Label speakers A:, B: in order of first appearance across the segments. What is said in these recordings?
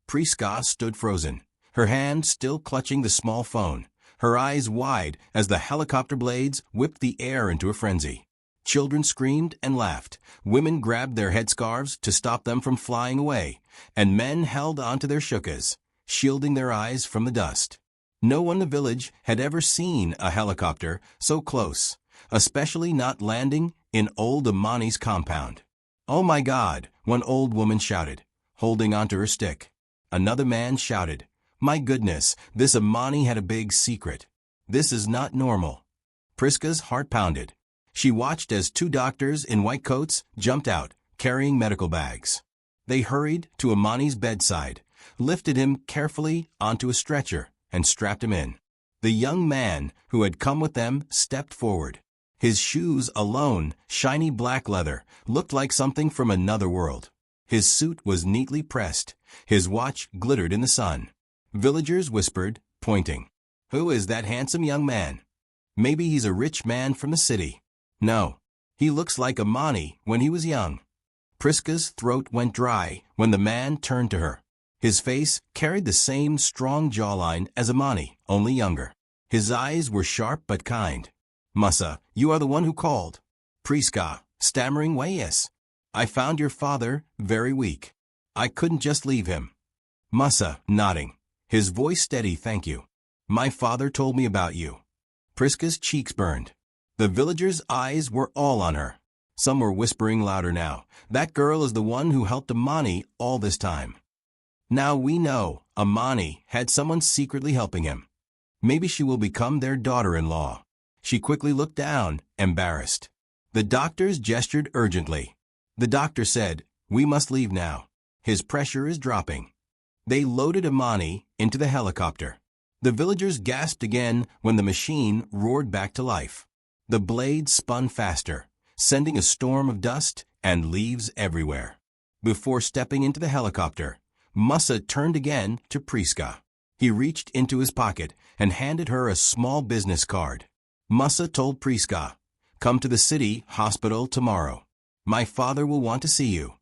A: Priska stood frozen, her hand still clutching the small phone, her eyes wide as the helicopter blades whipped the air into a frenzy. Children screamed and laughed, women grabbed their headscarves to stop them from flying away, and men held onto their shukas, shielding their eyes from the dust. No one in the village had ever seen a helicopter so close, especially not landing in old Amani's compound. "Oh my God," one old woman shouted, holding onto her stick. Another man shouted, "My goodness, this Amani had a big secret. This is not normal." Priska's heart pounded. She watched as two doctors in white coats jumped out, carrying medical bags. They hurried to Amani's bedside, lifted him carefully onto a stretcher, and strapped him in. The young man who had come with them stepped forward. His shoes alone, shiny black leather, looked like something from another world. His suit was neatly pressed. His watch glittered in the sun. Villagers whispered, pointing, "Who is that handsome young man? Maybe he's a rich man from the city." "No, he looks like Amani when he was young." Priska's throat went dry when the man turned to her. His face carried the same strong jawline as Amani, only younger. His eyes were sharp but kind. "Mussa, you are the one who called." Priska, stammering, "Why yes. I found your father very weak. I couldn't just leave him." Mussa, nodding, his voice steady, "Thank you. My father told me about you." Priska's cheeks burned. The villagers' eyes were all on her. Some were whispering louder now, "That girl is the one who helped Amani all this time." Now we know Amani had someone secretly helping him. Maybe she will become their daughter-in-law. She quickly looked down, embarrassed. The doctors gestured urgently. The doctor said, "We must leave now. His pressure is dropping." They loaded Amani into the helicopter. The villagers gasped again when the machine roared back to life. The blades spun faster, sending a storm of dust and leaves everywhere. Before stepping into the helicopter, Mussa turned again to Priska. He reached into his pocket and handed her a small business card. Mussa told Priska, "Come to the city hospital tomorrow. My father will want to see you."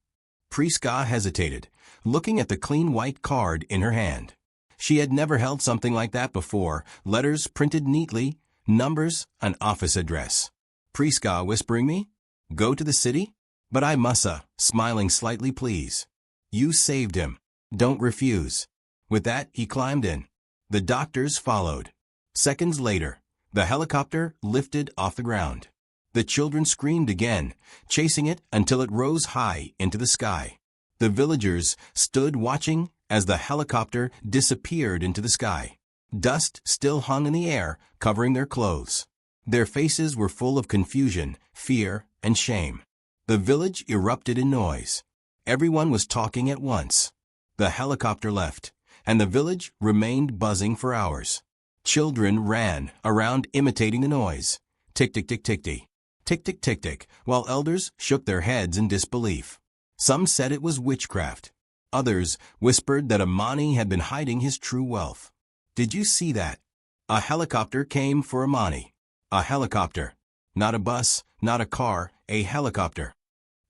A: Priska hesitated, looking at the clean white card in her hand. She had never held something like that before, letters printed neatly, numbers, an office address. Priska whispering, "Me? Go to the city?" "But I Mussa," smiling slightly, "please. You saved him. Don't refuse." With that, he climbed in. The doctors followed. Seconds later, the helicopter lifted off the ground. The children screamed again, chasing it until it rose high into the sky. The villagers stood watching as the helicopter disappeared into the sky. Dust still hung in the air, covering their clothes. Their faces were full of confusion, fear, and shame. The village erupted in noise. Everyone was talking at once. The helicopter left, and the village remained buzzing for hours. Children ran around imitating the noise. Tick-tick-tick-tick-tick. Tick-tick-tick-tick, while elders shook their heads in disbelief. Some said it was witchcraft. Others whispered that Amani had been hiding his true wealth. "Did you see that? A helicopter came for Amani. A helicopter. Not a bus, not a car, a helicopter.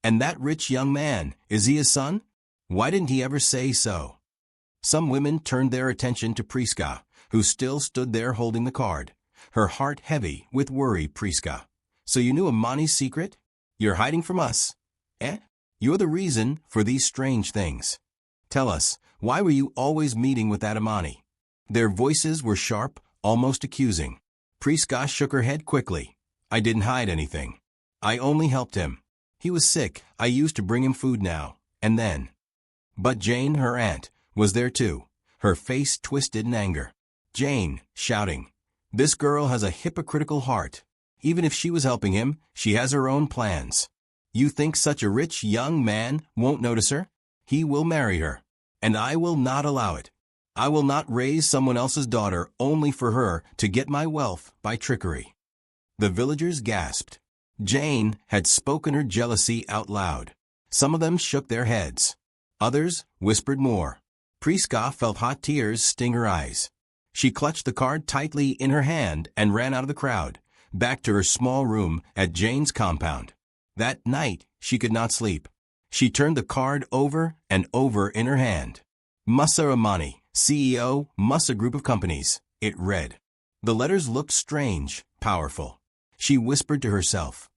A: And that rich young man, is he his son? Why didn't he ever say so?" Some women turned their attention to Priska, who still stood there holding the card, her heart heavy with worry. "Priska, so you knew Amani's secret? You're hiding from us? Eh? You're the reason for these strange things. Tell us, why were you always meeting with that Amani?" Their voices were sharp, almost accusing. Priska shook her head quickly. "I didn't hide anything. I only helped him. He was sick. I used to bring him food now, and then." But Jane, her aunt, was there too, her face twisted in anger. Jane, shouting, "This girl has a hypocritical heart. Even if she was helping him, she has her own plans. You think such a rich young man won't notice her? He will marry her, and I will not allow it. I will not raise someone else's daughter only for her to get my wealth by trickery." The villagers gasped. Jane had spoken her jealousy out loud. Some of them shook their heads. Others whispered more. Priska felt hot tears sting her eyes. She clutched the card tightly in her hand and ran out of the crowd, back to her small room at Jane's compound. That night, she could not sleep. She turned the card over and over in her hand. Mussa Amani, CEO, Mussa Group of Companies, it read. The letters looked strange, powerful. She whispered to herself,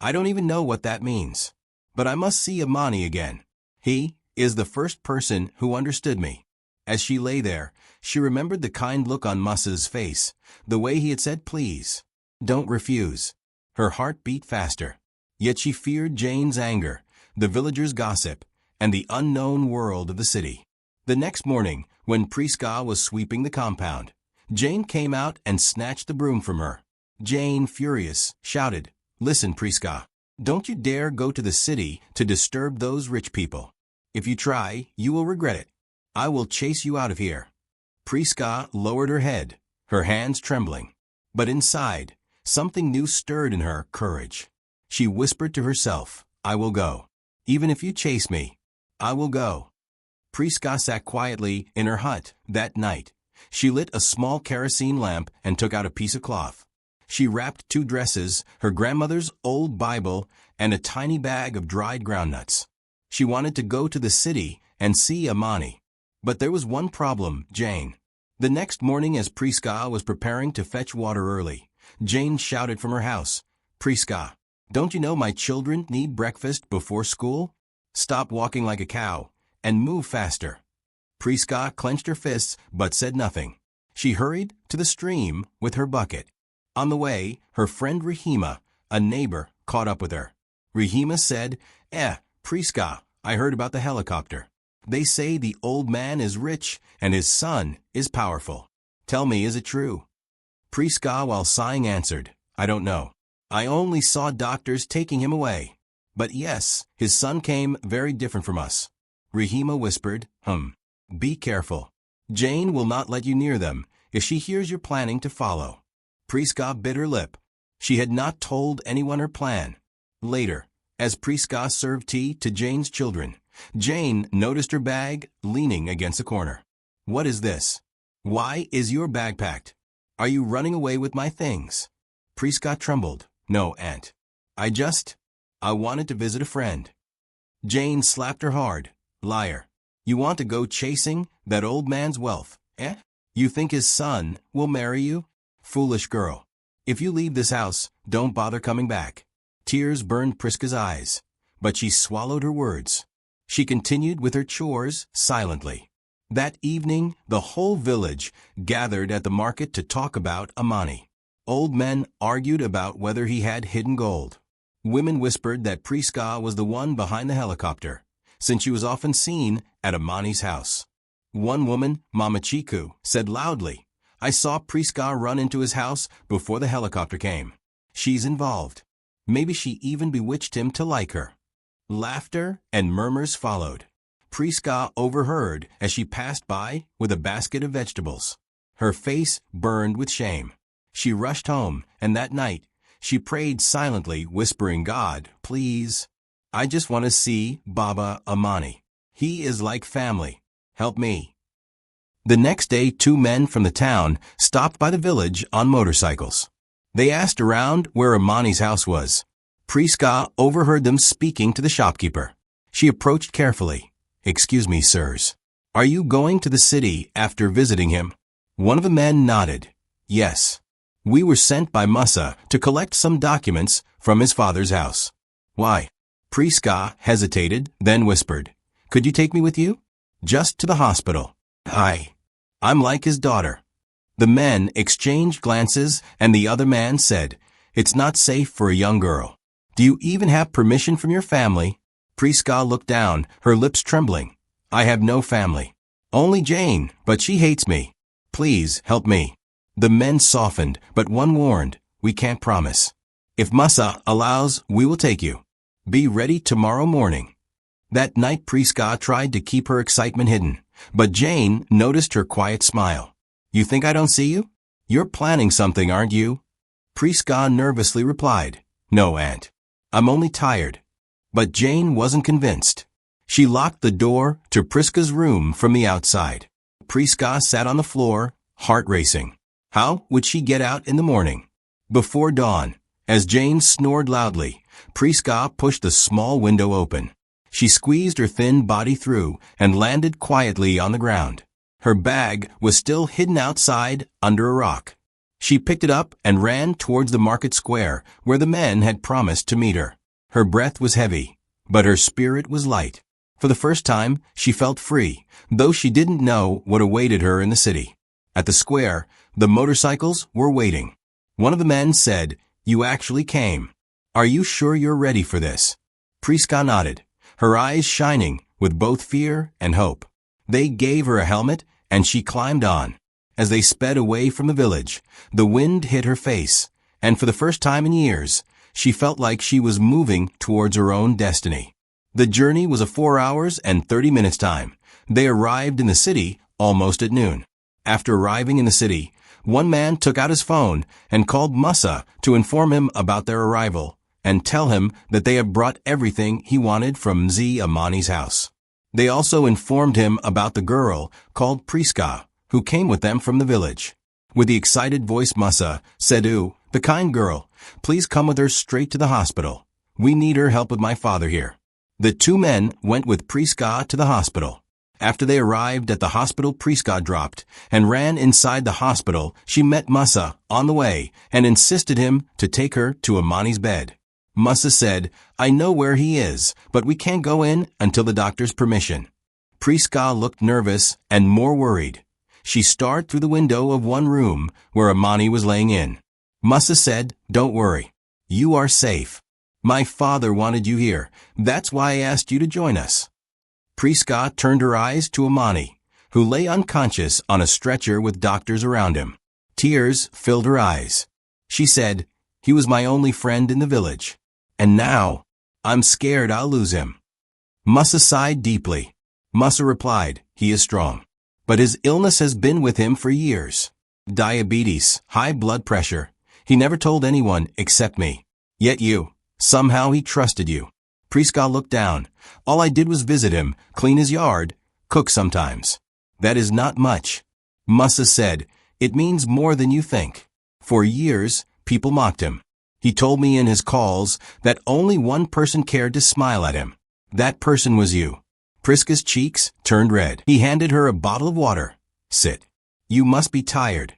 A: I don't even know what that means. But I must see Amani again. He is the first person who understood me. As she lay there, she remembered the kind look on Mussa's face, the way he had said please. Don't refuse. Her heart beat faster. Yet she feared Jane's anger, the villagers' gossip, and the unknown world of the city. The next morning, when Priska was sweeping the compound, Jane came out and snatched the broom from her. Jane, furious, shouted, Listen, Priska, don't you dare go to the city to disturb those rich people. If you try, you will regret it. I will chase you out of here. Priska lowered her head, her hands trembling. But inside, something new stirred in her courage. She whispered to herself, I will go. Even if you chase me, I will go. Priska sat quietly in her hut that night. She lit a small kerosene lamp and took out a piece of cloth. She wrapped 2 dresses, her grandmother's old Bible, and a tiny bag of dried groundnuts. She wanted to go to the city and see Amani. But there was one problem, Jane. The next morning, as Priska was preparing to fetch water early, Jane shouted from her house, Priska, don't you know my children need breakfast before school? Stop walking like a cow and move faster. Priska clenched her fists but said nothing. She hurried to the stream with her bucket. On the way, her friend Rahima, a neighbor, caught up with her. Rahima said, Priska, I heard about the helicopter. They say the old man is rich and his son is powerful. Tell me, is it true? Priska, while sighing, answered, I don't know. I only saw doctors taking him away. But yes, his son came very different from us. Rahima whispered, Be careful. Jane will not let you near them if she hears you're planning to follow. Priska bit her lip. She had not told anyone her plan. Later, as Priska served tea to Jane's children, Jane noticed her bag leaning against a corner. What is this? Why is your bag packed? Are you running away with my things? Priska trembled. No, Aunt. I wanted to visit a friend. Jane slapped her hard. Liar. You want to go chasing that old man's wealth, You think his son will marry you? Foolish girl. If you leave this house, don't bother coming back. Tears burned Priska's eyes, but she swallowed her words. She continued with her chores silently. That evening, the whole village gathered at the market to talk about Amani. Old men argued about whether he had hidden gold. Women whispered that Priska was the one behind the helicopter, since she was often seen at Amani's house. One woman, Mama Chiku, said loudly, I saw Priska run into his house before the helicopter came. She's involved. Maybe she even bewitched him to like her. Laughter and murmurs followed. Priska overheard as she passed by with a basket of vegetables. Her face burned with shame. She rushed home, and that night, she prayed silently, whispering, God, please. I just want to see Baba Amani. He is like family. Help me. The next day, 2 men from the town stopped by the village on motorcycles. They asked around where Amani's house was. Priska overheard them speaking to the shopkeeper. She approached carefully. Excuse me, sirs. Are you going to the city after visiting him? One of the men nodded. Yes. We were sent by Mussa to collect some documents from his father's house. Why? Priska hesitated, then whispered, Could you take me with you? Just to the hospital. I'm like his daughter. The men exchanged glances, and the other man said, It's not safe for a young girl. Do you even have permission from your family? Priska looked down, her lips trembling. I have no family. Only Jane, but she hates me. Please help me. The men softened, but one warned, We can't promise. If Mussa allows, we will take you. Be ready tomorrow morning. That night Priska tried to keep her excitement hidden, but Jane noticed her quiet smile. You think I don't see you? You're planning something, aren't you? Priska nervously replied, No, Aunt. I'm only tired. But Jane wasn't convinced. She locked the door to Priska's room from the outside. Priska sat on the floor, heart racing. How would she get out in the morning? Before dawn, as Jane snored loudly, Priska pushed the small window open. She squeezed her thin body through and landed quietly on the ground. Her bag was still hidden outside under a rock. She picked it up and ran towards the market square where the men had promised to meet her. Her breath was heavy, but her spirit was light. For the first time, she felt free, though she didn't know what awaited her in the city. At the square, the motorcycles were waiting. One of the men said, "You actually came. Are you sure you're ready for this?" Priska nodded, her eyes shining with both fear and hope. They gave her a helmet, and she climbed on. As they sped away from the village, the wind hit her face, and for the first time in years, she felt like she was moving towards her own destiny. The journey was a 4 hours and 30 minutes time. They arrived in the city almost at noon. After arriving in the city, one man took out his phone and called Mussa to inform him about their arrival and tell him that they had brought everything he wanted from Amani's house. They also informed him about the girl called Priska, who came with them from the village. With the excited voice, Mussa said, "The kind girl, please come with her straight to the hospital. We need her help with my father here." The two men went with Priska to the hospital. After they arrived at the hospital, Priska dropped and ran inside the hospital. She met Mussa on the way and insisted him to take her to Amani's bed. Mussa said, "I know where he is, but we can't go in until the doctor's permission." Priska looked nervous and more worried. She stared through the window of one room where Amani was laying in. Mussa said, "Don't worry. You are safe. My father wanted you here. That's why I asked you to join us." Priska turned her eyes to Amani, who lay unconscious on a stretcher with doctors around him. Tears filled her eyes. She said, "He was my only friend in the village. And now, I'm scared I'll lose him." Mussa sighed deeply. Mussa replied, "He is strong. But his illness has been with him for years. Diabetes, high blood pressure. He never told anyone except me. Yet somehow he trusted you." Priska looked down. "All I did was visit him, clean his yard, cook sometimes. That is not much." Mussa said, "It means more than you think. For years, people mocked him. He told me in his calls that only one person cared to smile at him. That person was you." Priska's cheeks turned red. He handed her a bottle of water. "Sit. You must be tired."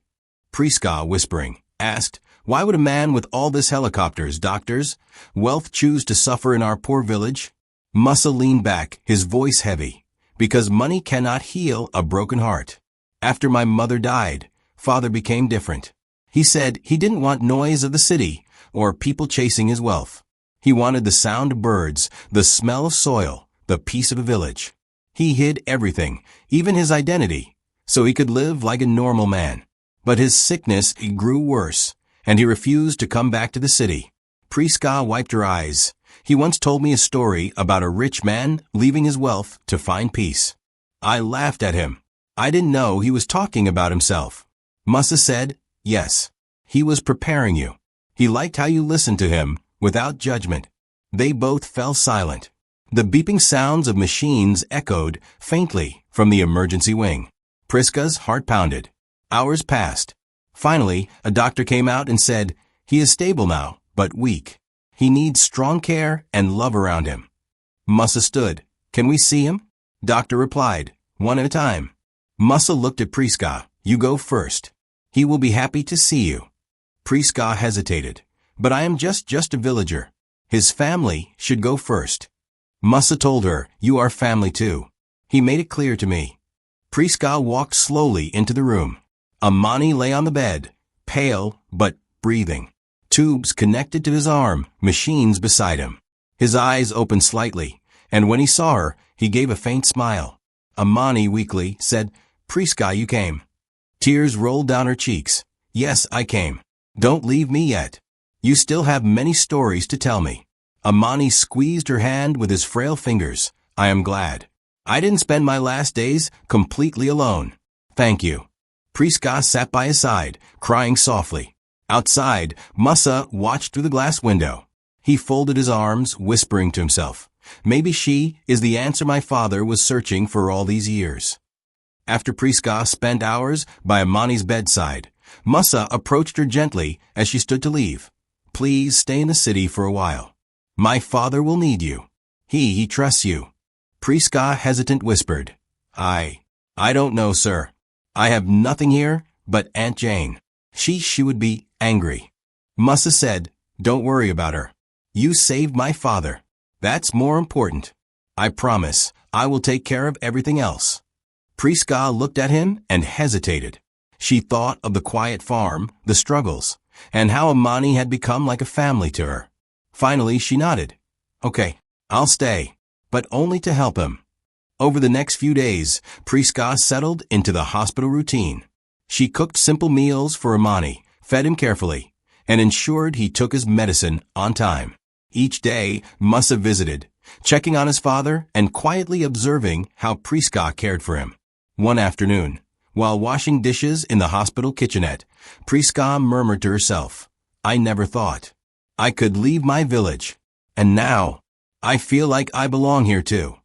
A: Priska, whispering, asked, "Why would a man with all this helicopters, doctors, wealth choose to suffer in our poor village?" Mussa leaned back, his voice heavy. "Because money cannot heal a broken heart. After my mother died, father became different. He said he didn't want noise of the city or people chasing his wealth. He wanted the sound of birds, the smell of soil, the peace of a village. He hid everything, even his identity, so he could live like a normal man. But his sickness grew worse, and he refused to come back to the city." Priska wiped her eyes. "He once told me a story about a rich man leaving his wealth to find peace. I laughed at him. I didn't know he was talking about himself." Mussa said, "Yes. He was preparing you. He liked how you listened to him, without judgment." They both fell silent. The beeping sounds of machines echoed faintly from the emergency wing. Priska's heart pounded. Hours passed. Finally, a doctor came out and said, "He is stable now, but weak. He needs strong care and love around him." Mussa stood. "Can we see him?" Doctor replied, "One at a time." Mussa looked at Priska. "You go first. He will be happy to see you." Priska hesitated. "But I am just a villager. His family should go first." Mussa told her, "You are family too. He made it clear to me." Priska walked slowly into the room. Amani lay on the bed, pale but breathing. Tubes connected to his arm, machines beside him. His eyes opened slightly, and when he saw her, he gave a faint smile. Amani weakly said, "Priska, you came." Tears rolled down her cheeks. "Yes, I came. Don't leave me yet. You still have many stories to tell me." Amani squeezed her hand with his frail fingers. "I am glad. I didn't spend my last days completely alone. Thank you." Priska sat by his side, crying softly. Outside, Mussa watched through the glass window. He folded his arms, whispering to himself, "Maybe she is the answer my father was searching for all these years." After Priska spent hours by Amani's bedside, Mussa approached her gently as she stood to leave. "Please stay in the city for a while. My father will need you." He trusts you. Priska hesitant whispered. I don't know, sir. I have nothing here but Aunt Jane. She would be angry. Mussa said, don't worry about her. You saved my father. That's more important. I promise I will take care of everything else. Priska looked at him and hesitated. She thought of the quiet farm, the struggles, and how Amani had become like a family to her. Finally, she nodded. Okay, I'll stay, but only to help him. Over the next few days, Priska settled into the hospital routine. She cooked simple meals for Amani, fed him carefully, and ensured he took his medicine on time. Each day, Mussa visited, checking on his father and quietly observing how Priska cared for him. One afternoon, while washing dishes in the hospital kitchenette, Priska murmured to herself, I never thought I could leave my village. And now, I feel like I belong here too.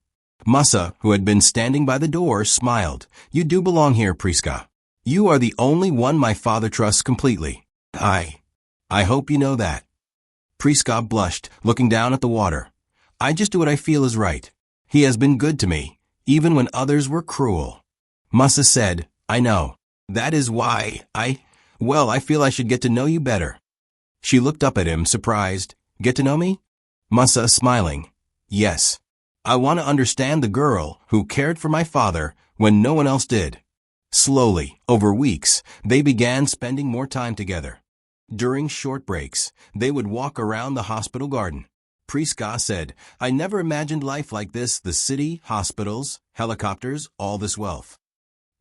A: Mussa, who had been standing by the door, smiled. You do belong here, Priska. You are the only one my father trusts completely. I hope you know that. Priska blushed, looking down at the water. I just do what I feel is right. He has been good to me, even when others were cruel. Mussa said, I know. That is why I feel I should get to know you better. She looked up at him, surprised. Get to know me? Mussa smiling. Yes. I want to understand the girl who cared for my father when no one else did. Slowly, over weeks, they began spending more time together. During short breaks, they would walk around the hospital garden. Priska said, I never imagined life like this, the city, hospitals, helicopters, all this wealth.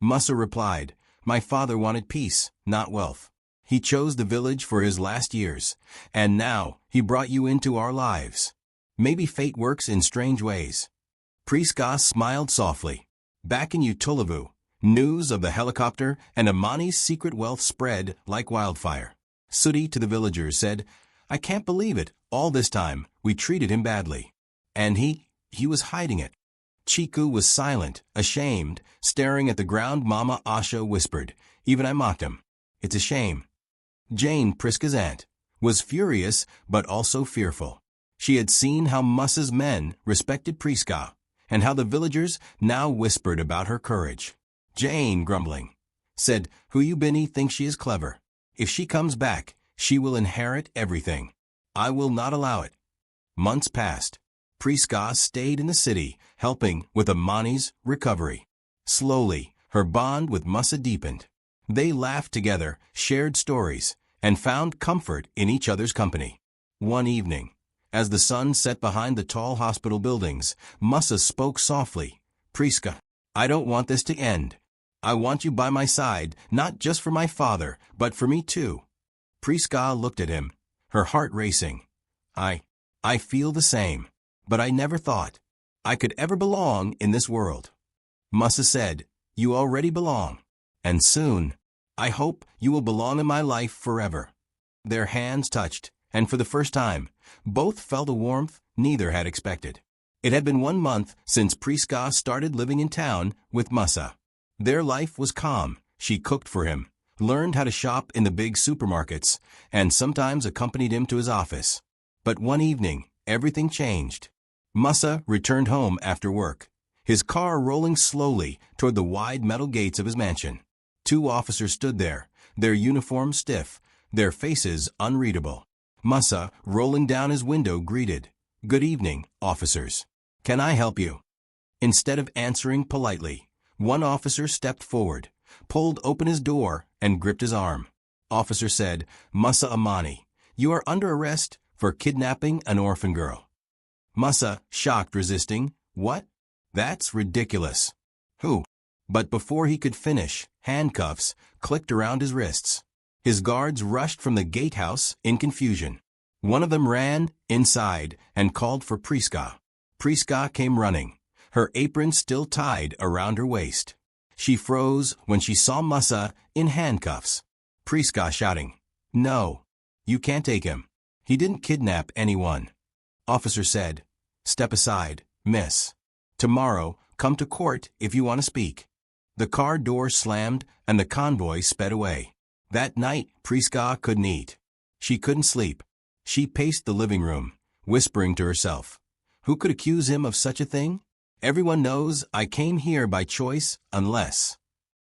A: Mussa replied, my father wanted peace, not wealth. He chose the village for his last years, and now he brought you into our lives. Maybe fate works in strange ways. Priska smiled softly. Back in Utulavu, news of the helicopter and Amani's secret wealth spread like wildfire. Sudi to the villagers said, I can't believe it. All this time, we treated him badly. And he was hiding it. Chiku was silent, ashamed, staring at the ground. Mama Asha whispered. Even I mocked him. It's a shame. Jane, Priska's aunt, was furious but also fearful. She had seen how Mussa's men respected Priska, and how the villagers now whispered about her courage. Jane, grumbling, said, Who you Binny thinks she is clever. If she comes back, she will inherit everything. I will not allow it. Months passed. Priska stayed in the city, helping with Amani's recovery. Slowly, her bond with Mussa deepened. They laughed together, shared stories, and found comfort in each other's company. One evening, as the sun set behind the tall hospital buildings, Mussa spoke softly. Priska, I don't want this to end. I want you by my side, not just for my father, but for me too. Priska looked at him, her heart racing. I feel the same, but I never thought I could ever belong in this world. Mussa said, You already belong, and soon, I hope you will belong in my life forever. Their hands touched, and for the first time, both felt a warmth neither had expected. It had been 1 month since Priska started living in town with Mussa. Their life was calm. She cooked for him, learned how to shop in the big supermarkets, and sometimes accompanied him to his office. But one evening, everything changed. Mussa returned home after work, his car rolling slowly toward the wide metal gates of his mansion. 2 officers stood there, their uniforms stiff, their faces unreadable. Mussa, rolling down his window, greeted, Good evening, officers. Can I help you? Instead of answering politely, one officer stepped forward, pulled open his door, and gripped his arm. Officer said, Mussa Amani, you are under arrest for kidnapping an orphan girl. Mussa, shocked, resisting, What? That's ridiculous. Who? But before he could finish, handcuffs clicked around his wrists. His guards rushed from the gatehouse in confusion. One of them ran inside and called for Priska. Priska came running, her apron still tied around her waist. She froze when she saw Mussa in handcuffs. Priska shouting, No, you can't take him. He didn't kidnap anyone. Officer said, Step aside, miss. Tomorrow, come to court if you want to speak. The car door slammed and the convoy sped away. That night, Priska couldn't eat. She couldn't sleep. She paced the living room, whispering to herself, Who could accuse him of such a thing? Everyone knows I came here by choice unless.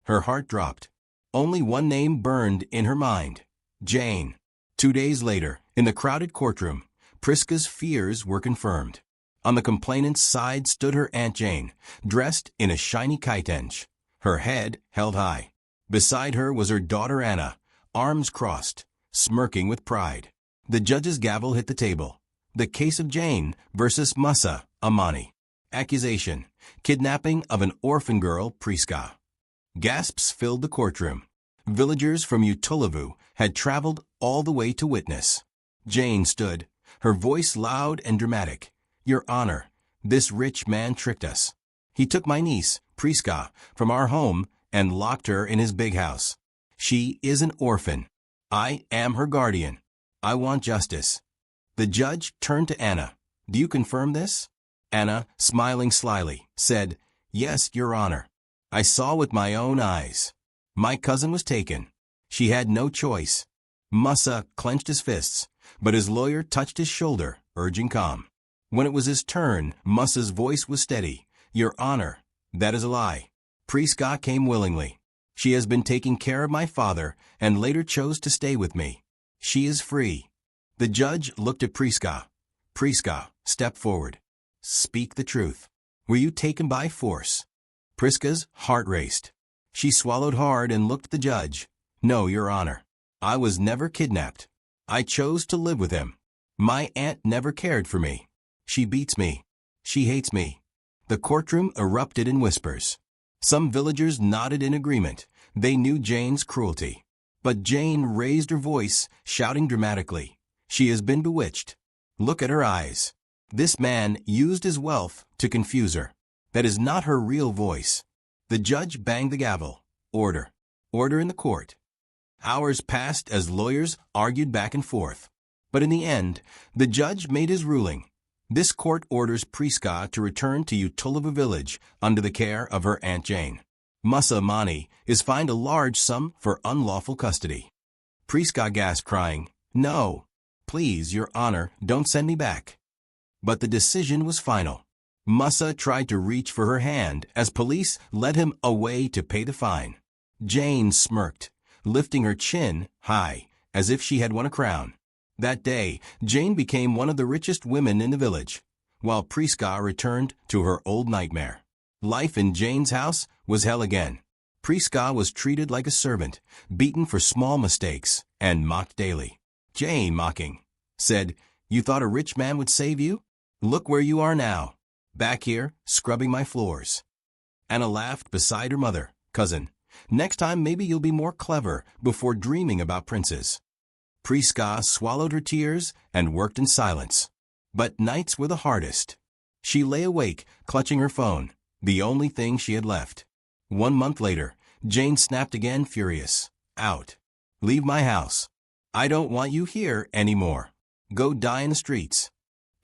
A: Her heart dropped. Only one name burned in her mind. Jane. 2 days later, in the crowded courtroom, Priska's fears were confirmed. On the complainant's side stood her Aunt Jane, dressed in a shiny kitenge, her head held high. Beside her was her daughter Anna, arms crossed, smirking with pride. The judge's gavel hit the table. The case of Jane versus Mussa, Amani. Accusation: kidnapping of an orphan girl, Priska. Gasps filled the courtroom. Villagers from Utulavu had traveled all the way to witness. Jane stood, her voice loud and dramatic. Your Honor, this rich man tricked us. He took my niece, Priska, from our home and locked her in his big house. She is an orphan. I am her guardian. I want justice. The judge turned to Anna. Do you confirm this? Anna, smiling slyly, said, Yes, Your Honor. I saw with my own eyes. My cousin was taken. She had no choice. Mussa clenched his fists, but his lawyer touched his shoulder, urging calm. When it was his turn, Mussa's voice was steady. Your Honor, that is a lie. Priska came willingly. She has been taking care of my father and later chose to stay with me. She is free. The judge looked at Priska. Priska, step forward. Speak the truth. Were you taken by force? Priska's heart raced. She swallowed hard and looked at the judge. No, Your Honor. I was never kidnapped. I chose to live with him. My aunt never cared for me. She beats me. She hates me. The courtroom erupted in whispers. Some villagers nodded in agreement. They knew Jane's cruelty. But Jane raised her voice, shouting dramatically. She has been bewitched. Look at her eyes. This man used his wealth to confuse her. That is not her real voice. The judge banged the gavel. Order. Order in the court. Hours passed as lawyers argued back and forth. But in the end, the judge made his ruling. This court orders Priska to return to Utulavu village under the care of her Aunt Jane. Mussa Amani is fined a large sum for unlawful custody. Priska gasped, crying, No, please, Your Honor, don't send me back. But the decision was final. Mussa tried to reach for her hand as police led him away to pay the fine. Jane smirked, lifting her chin high, as if she had won a crown. That day, Jane became one of the richest women in the village, while Priska returned to her old nightmare. Life in Jane's house was hell again. Priska was treated like a servant, beaten for small mistakes, and mocked daily. Jane, mocking, said, You thought a rich man would save you? Look where you are now. Back here, scrubbing my floors. Anna laughed beside her mother. Cousin, next time maybe you'll be more clever before dreaming about princes. Priska swallowed her tears and worked in silence. But nights were the hardest. She lay awake, clutching her phone, the only thing she had left. 1 month later, Jane snapped again, furious. Out. Leave my house. I don't want you here anymore. Go die in the streets.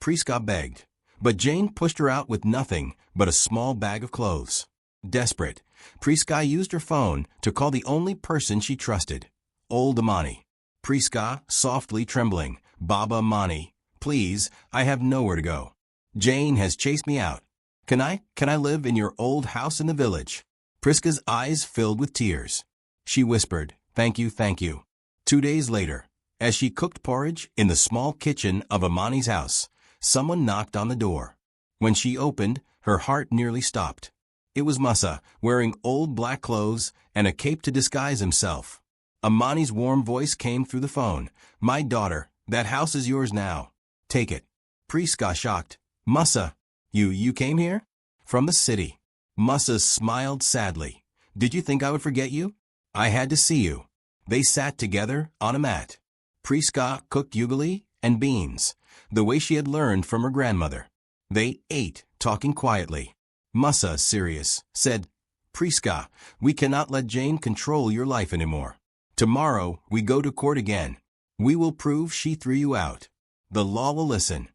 A: Priska begged, but Jane pushed her out with nothing but a small bag of clothes. Desperate, Priska used her phone to call the only person she trusted, old Amani. Priska, softly trembling, Baba Amani, please, I have nowhere to go. Jane has chased me out. Can I live in your old house in the village? Priska's eyes filled with tears. She whispered, Thank you, thank you. 2 days later, as she cooked porridge in the small kitchen of Amani's house, someone knocked on the door. When she opened, her heart nearly stopped. It was Mussa, wearing old black clothes and a cape to disguise himself. Amani's warm voice came through the phone. My daughter, that house is yours now. Take it. Priska, shocked. Mussa, you came here? From the city. Mussa smiled sadly. Did you think I would forget you? I had to see you. They sat together on a mat. Priska cooked ugali and beans, the way she had learned from her grandmother. They ate, talking quietly. Mussa, serious, said, Priska, we cannot let Jane control your life anymore. Tomorrow, we go to court again. We will prove she threw you out. The law will listen.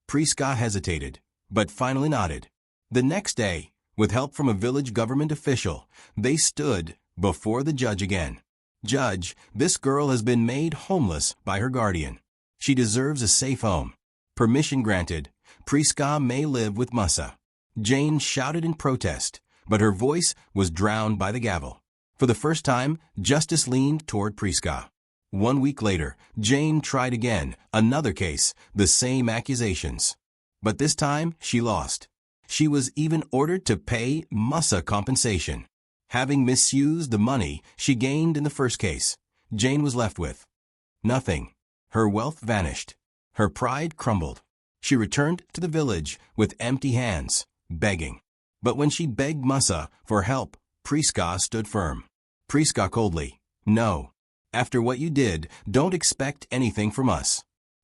A: Priska hesitated, but finally nodded. The next day, with help from a village government official, they stood before the judge again. Judge, this girl has been made homeless by her guardian. She deserves a safe home. Permission granted. Priska may live with Mussa. Jane shouted in protest, but her voice was drowned by the gavel. For the first time, justice leaned toward Priska. 1 week later, Jane tried again, another case, the same accusations. But this time, she lost. She was even ordered to pay Mussa compensation. Having misused the money she gained in the first case, Jane was left with nothing. Her wealth vanished. Her pride crumbled. She returned to the village with empty hands, begging. But when she begged Mussa for help, Priska stood firm. Priska coldly, "No. After what you did, don't expect anything from us."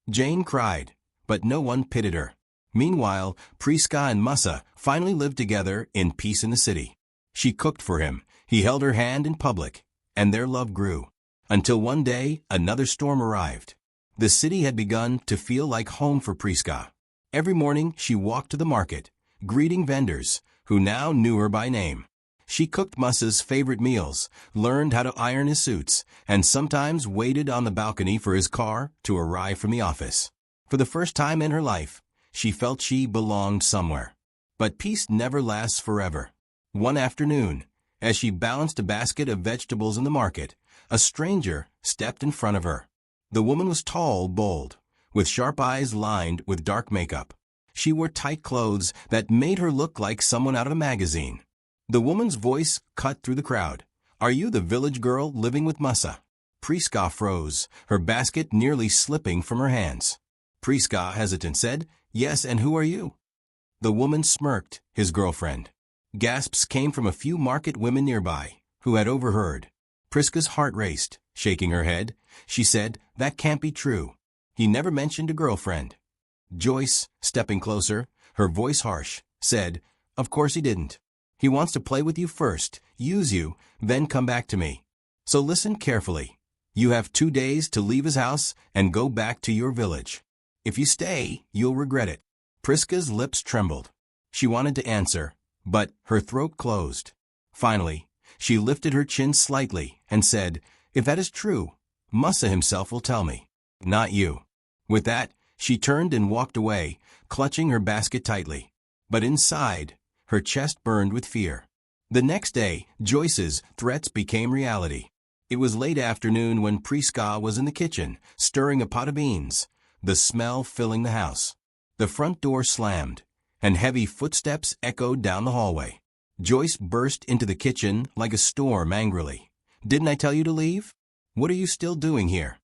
A: Jane cried, but no one pitied her. Meanwhile, Priska and Mussa finally lived together in peace in the city. She cooked for him, he held her hand in public, and their love grew. Until one day, another storm arrived. The city had begun to feel like home for Priska. Every morning she walked to the market, greeting vendors, who now knew her by name. She cooked Mussa's favorite meals, learned how to iron his suits, and sometimes waited on the balcony for his car to arrive from the office. For the first time in her life, she felt she belonged somewhere. But peace never lasts forever. One afternoon, as she balanced a basket of vegetables in the market, a stranger stepped in front of her. The woman was tall, bold, with sharp eyes lined with dark makeup. She wore tight clothes that made her look like someone out of a magazine. The woman's voice cut through the crowd. "Are you the village girl living with Mussa?" Priska froze, her basket nearly slipping from her hands. Priska, hesitant, said, "Yes, and who are you?" The woman smirked, "His girlfriend." Gasps came from a few market women nearby, who had overheard. Priska's heart raced. Shaking her head, she said, "That can't be true. He never mentioned a girlfriend." Joyce, stepping closer, her voice harsh, said, "Of course he didn't. He wants to play with you first, use you, then come back to me. So listen carefully. You have 2 days to leave his house and go back to your village. If you stay, you'll regret it." Priska's lips trembled. She wanted to answer, but her throat closed. Finally, she lifted her chin slightly and said, "If that is true, Mussa himself will tell me, not you." With that, she turned and walked away, clutching her basket tightly. But inside, her chest burned with fear. The next day, Joyce's threats became reality. It was late afternoon when Priska was in the kitchen, stirring a pot of beans, the smell filling the house. The front door slammed, and heavy footsteps echoed down the hallway. Joyce burst into the kitchen like a storm angrily. "Didn't I tell you to leave? What are you still doing here?"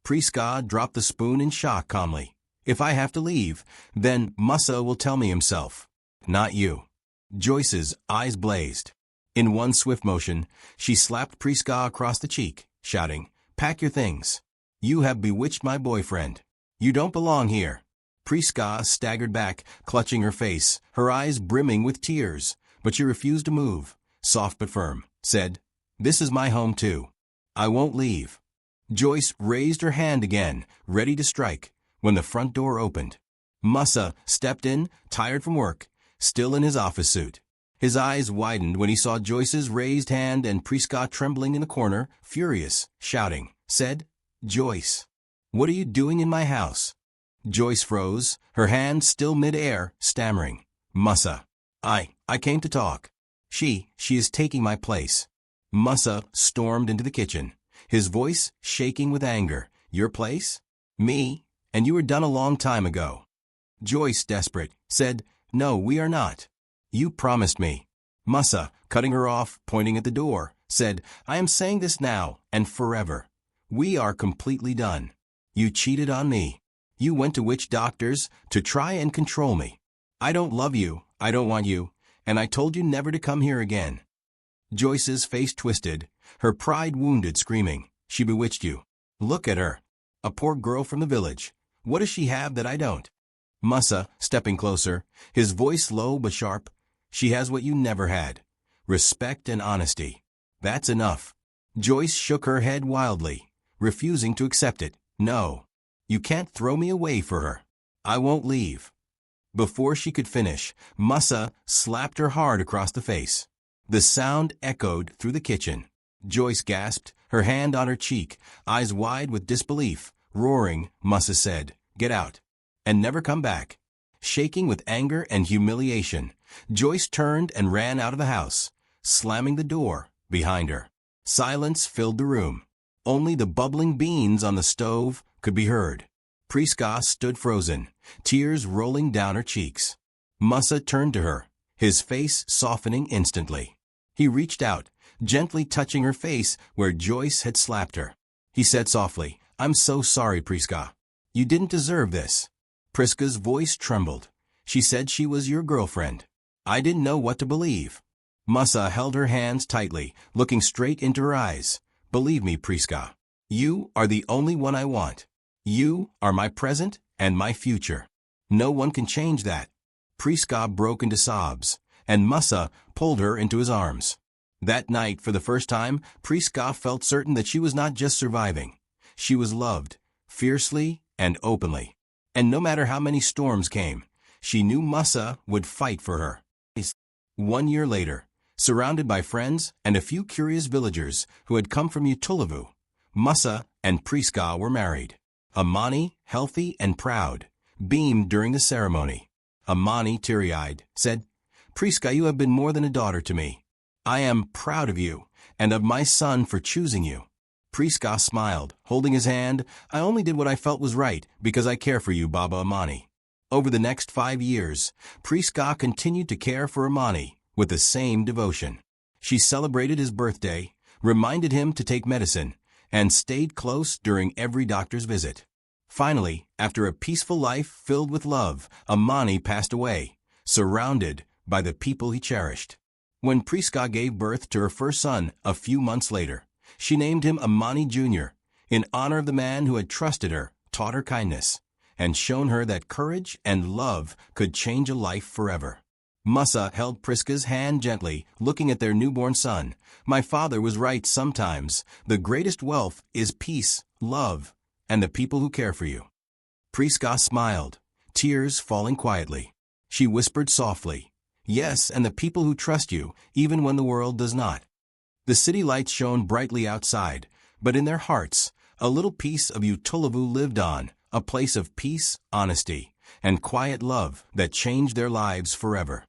A: Priska dropped the spoon in shock calmly. "If I have to leave, then Mussa will tell me himself, not you." Joyce's eyes blazed. In one swift motion, she slapped Priska across the cheek, shouting, "Pack your things. You have bewitched my boyfriend. You don't belong here." Priska staggered back, clutching her face, her eyes brimming with tears, but she refused to move, soft but firm, said, "This is my home too. I won't leave." Joyce raised her hand again, ready to strike, when the front door opened. Mussa stepped in, tired from work, still in his office suit. His eyes widened when he saw Joyce's raised hand and Priska trembling in the corner, furious, shouting, said, "Joyce, what are you doing in my house?" Joyce froze, her hand still mid-air, stammering, "Mussa, I came to talk. She is taking my place." Mussa stormed into the kitchen, his voice shaking with anger. "Your place? Me? And you were done a long time ago." Joyce, desperate, said, "No, we are not. You promised me." Mussa, cutting her off, pointing at the door, said, "I am saying this now and forever. We are completely done. You cheated on me. You went to witch doctors to try and control me. I don't love you, I don't want you, and I told you never to come here again." Joyce's face twisted, her pride wounded, screaming, "She bewitched you. Look at her. A poor girl from the village. What does she have that I don't?" Mussa, stepping closer, his voice low but sharp, "She has what you never had. Respect and honesty. That's enough." Joyce shook her head wildly, refusing to accept it. "No. You can't throw me away for her. I won't leave." Before she could finish, Mussa slapped her hard across the face. The sound echoed through the kitchen. Joyce gasped, her hand on her cheek, eyes wide with disbelief. Roaring, Mussa said, "Get out, and never come back." Shaking with anger and humiliation, Joyce turned and ran out of the house, slamming the door behind her. Silence filled the room. Only the bubbling beans on the stove could be heard. Priska stood frozen, tears rolling down her cheeks. Mussa turned to her, his face softening instantly. He reached out, gently touching her face where Joyce had slapped her. He said softly, "I'm so sorry, Priska. You didn't deserve this." Priska's voice trembled. She said she was your girlfriend. I didn't know what to believe. Mussa held her hands tightly, looking straight into her eyes. Believe me, Priska. You are the only one I want. You are my present and my future. No one can change that. Priska broke into sobs, and Mussa pulled her into his arms. That night, for the first time, Priska felt certain that she was not just surviving. She was loved, fiercely and openly. And no matter how many storms came, she knew Mussa would fight for her. 1 year later, surrounded by friends and a few curious villagers who had come from Utulavu, Mussa and Priska were married. Amani, healthy and proud, beamed during the ceremony. Amani, teary-eyed, said, "Priska, you have been more than a daughter to me. I am proud of you and of my son for choosing you." Priska smiled, holding his hand. "I only did what I felt was right because I care for you, Baba Amani." Over the next 5 years, Priska continued to care for Amani with the same devotion. She celebrated his birthday, reminded him to take medicine, and stayed close during every doctor's visit. Finally, after a peaceful life filled with love, Amani passed away, surrounded by the people he cherished. When Priska gave birth to her first son a few months later, she named him Amani Jr., in honor of the man who had trusted her, taught her kindness, and shown her that courage and love could change a life forever. Mussa held Priska's hand gently, looking at their newborn son. "My father was right sometimes. The greatest wealth is peace, love, and the people who care for you." Priska smiled, tears falling quietly. She whispered softly, "Yes, and the people who trust you, even when the world does not." The city lights shone brightly outside, but in their hearts, a little piece of Utulavu lived on, a place of peace, honesty, and quiet love that changed their lives forever.